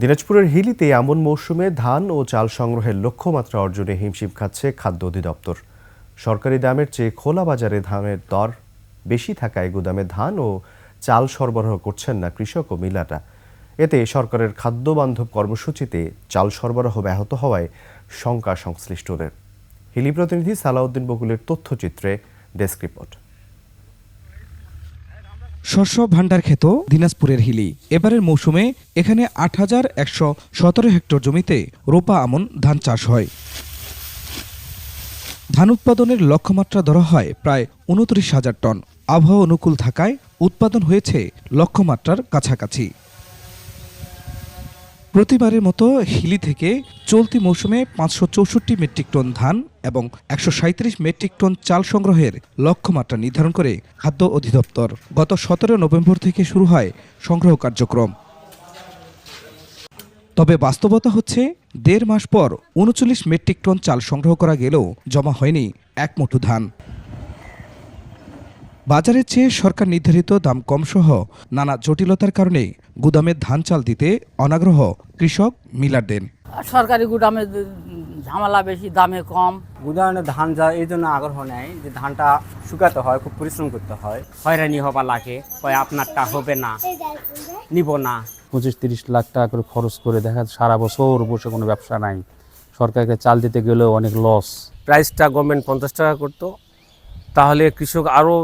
দিনাজপুরের হিলিতে আমন মৌসুমে ধান ও চাল সংগ্রহের লক্ষ্যমাত্রা অর্জনে হিমশিম খাচ্ছে খাদ্য অধিদপ্তর। সরকারি দামের চেয়ে খোলা বাজারে ধানের দর বেশি থাকায় গুদামে ধান ও চাল সরবরাহ করছেন না কৃষক ও মিলাররা। এতে সরকারের খাদ্য বান্ধব কর্মসূচিতে চাল সরবরাহ ব্যাহত হওয়ায় শঙ্কা সংশ্লিষ্টদের। হিলি প্রতিনিধি সালাউদ্দিন বকুলের তথ্যচিত্রে ডেস্ক রিপোর্ট। শস্য ভাণ্ডার ক্ষেত দিনাজপুরের হিলি। এবারের মৌসুমে এখানে ৮,১১৭ হেক্টর জমিতে রোপা আমন ধান চাষ হয়। ধান উৎপাদনের লক্ষ্যমাত্রা ধরা হয় প্রায় ২৯,০০০ টন। আবহাওয়া অনুকূল থাকায় উৎপাদন হয়েছে লক্ষ্যমাত্রার কাছাকাছি। প্রতিবারের মতো হিলি থেকে চলতি মৌসুমে ৫৬৪ মেট্রিক টন ধান এবং ১৩৭ মেট্রিক টন চাল সংগ্রহের লক্ষ্যমাত্রা নির্ধারণ করে খাদ্য অধিদপ্তর। গত ১৭ নভেম্বর থেকে শুরু হয় সংগ্রহ কার্যক্রম। তবে বাস্তবতা হচ্ছে ১.৫ মাস পর ৩৯ মেট্রিক টন চাল সংগ্রহ করা গেলেও জমা হয়নি এক মুঠো ধান। বাজারের চেয়ে সরকার নির্ধারিত দাম কমসহ নানা জটিলতার কারণে গুদামে ধান চাল দিতে অনাগ্রহ কৃষক মিলারদের। সরকারি গুদামে ঝামেলা বেশি, দামে কম। গুদামে ধান যা এই জন্য আগ্রহ নেয় যে ধানটা শুকাতে হয়, খুব পরিশ্রম করতে হয়, হয়রানি হবা লাগে, কয় আপনারটা হবে না, নিব না। ২৫-৩০ লাখ টাকা করে খরচ করে দেখা সারা বছর বসে কোনো ব্যবসা নাই। সরকারকে চাল দিতে গেলেও অনেক লস। প্রাইসটা গভর্নমেন্ট ৫০ টাকা করতো, তাহলে কৃষক আরও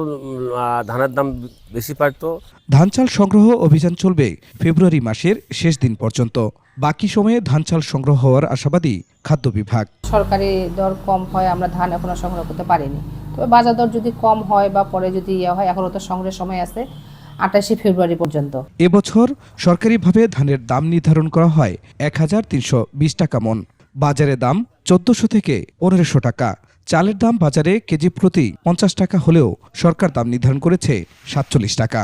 ধানের দাম বেশি পাইতো। ধান চাল সংগ্রহ অভিযান চলবে ফেব্রুয়ারি মাসের শেষ দিন পর্যন্ত। বাকি সময়ে ধান চাল সংগ্রহ হওয়ার আশাবাদী খাদ্য বিভাগ। সরকারি দর কম হয়, আমরা ধান এখনো সংগ্রহ করতে পারিনি। তবে বাজার দর যদি কম হয় বা পরে যদি হয়, এখনো তো সংগ্রহের সময় আছে ২৮শে ফেব্রুয়ারি পর্যন্ত। এবছর সরকারিভাবে ধানের দাম নির্ধারণ করা হয় ১,৩২০ টাকা মন। বাজারে দাম ১৪০০ থেকে ১৫০০ টাকা। চালের দাম বাজারে কেজি প্রতি ৫০ টাকা হলেও সরকার দাম নির্ধারণ করেছে ৪৭ টাকা।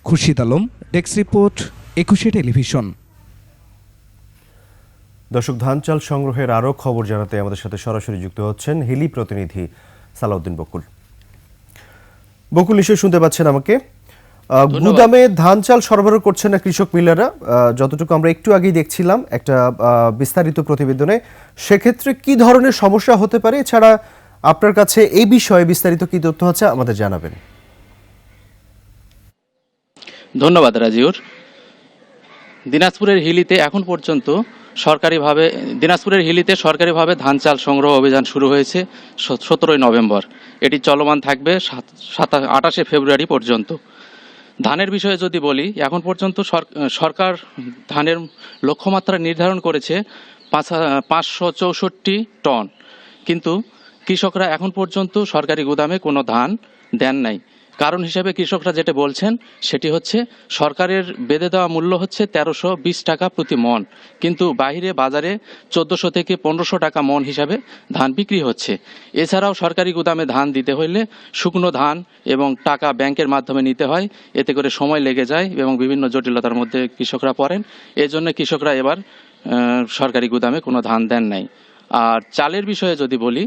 খুরশিদ আলম, ডেস্ক রিপোর্ট, ২১শে টেলিভিশন। দর্শক, ধান চাল সংগ্রহের আরও খবর জানাতে আমাদের সাথে সরাসরি যুক্ত হচ্ছেন হিলি প্রতিনিধি সালাউদ্দিন বকুল। বকুল, নিশ্চয়ই শুনতে পাচ্ছেন আমাকে? গুদামে ধান চাল সরবরাহ করছেন না কৃষক মিলাররা, যতটুকু আমরা একটু আগেই দেখছিলাম একটা বিস্তারিত প্রতিবেদনে। সেক্ষেত্রে কি ধরনের সমস্যা হতে পারে? এছাড়া আপনার কাছে এই বিষয়ে বিস্তারিত কি তথ্য আছে আমাদের জানাবেন। ধন্যবাদ রাজিউর। দিনাজপুরের হিলিতে এখন পর্যন্ত সরকারিভাবে ধান চাল সংগ্রহ অভিযান শুরু হয়েছে ১৭ নভেম্বর। এটি চলমান থাকবে ২৮শে ফেব্রুয়ারি পর্যন্ত। ধানের বিষয়ে যদি বলি, এখন পর্যন্ত সরকার ধানের লক্ষ্যমাত্রা নির্ধারণ করেছে ৫৬৪ টন, কিন্তু কৃষকরা এখন পর্যন্ত সরকারি গুদামে কোনো ধান দেন নাই। কারণ হিসেবে কৃষকরা যেটা বলছেন সেটি হচ্ছে সরকারের বেঁধে দেওয়া মূল্য হচ্ছে ১৩২০ টাকা প্রতি মন, কিন্তু বাইরে বাজারে ১৪০০ থেকে ১৫০০ টাকা মন হিসাবে ধান বিক্রি হচ্ছে। এছাড়াও সরকারি গুদামে ধান দিতে হইলে শুকনো ধান এবং টাকা ব্যাংকের মাধ্যমে নিতে হয়, এতে করে সময় লেগে যায় এবং বিভিন্ন জটিলতার মধ্যে কৃষকরা পড়েন। এজন্য কৃষকরা এবার সরকারি গুদামে কোনো ধান দেন নাই। আর চালের বিষয়ে যদি বলি,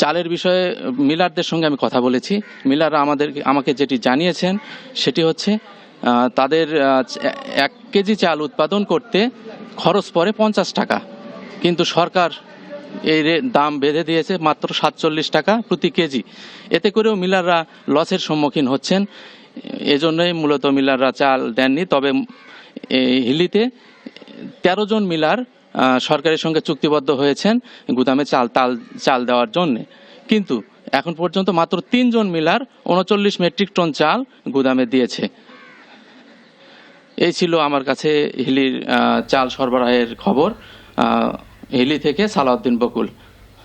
চালের বিষয়ে মিলারদের সঙ্গে আমি কথা বলেছি। মিলাররা আমাকে যেটি জানিয়েছেন সেটি হচ্ছে তাদের ১ কেজি চাল উৎপাদন করতে খরচ পড়ে ৫০ টাকা, কিন্তু সরকার এই দাম বেঁধে দিয়েছে মাত্র ৪৭ টাকা প্রতি কেজি। এতে করেও মিলাররা লসের সম্মুখীন হচ্ছেন। এজন্যই মূলত মিলাররা চাল দেননি। তবে হিলিতে ১৩ জন মিলার সরকারের সঙ্গে চুক্তিবদ্ধ হয়েছেন গুদামে চাল দেওয়ার জন্য, কিন্তু এখন পর্যন্ত মাত্র ৩ জন মিলার ৩৯ মেট্রিক টন চাল গুদামে দিয়েছে। এই ছিল আমার কাছে হিলির চাল সরবরাহের খবর। হিলি থেকে সালাউদ্দিন বকুল।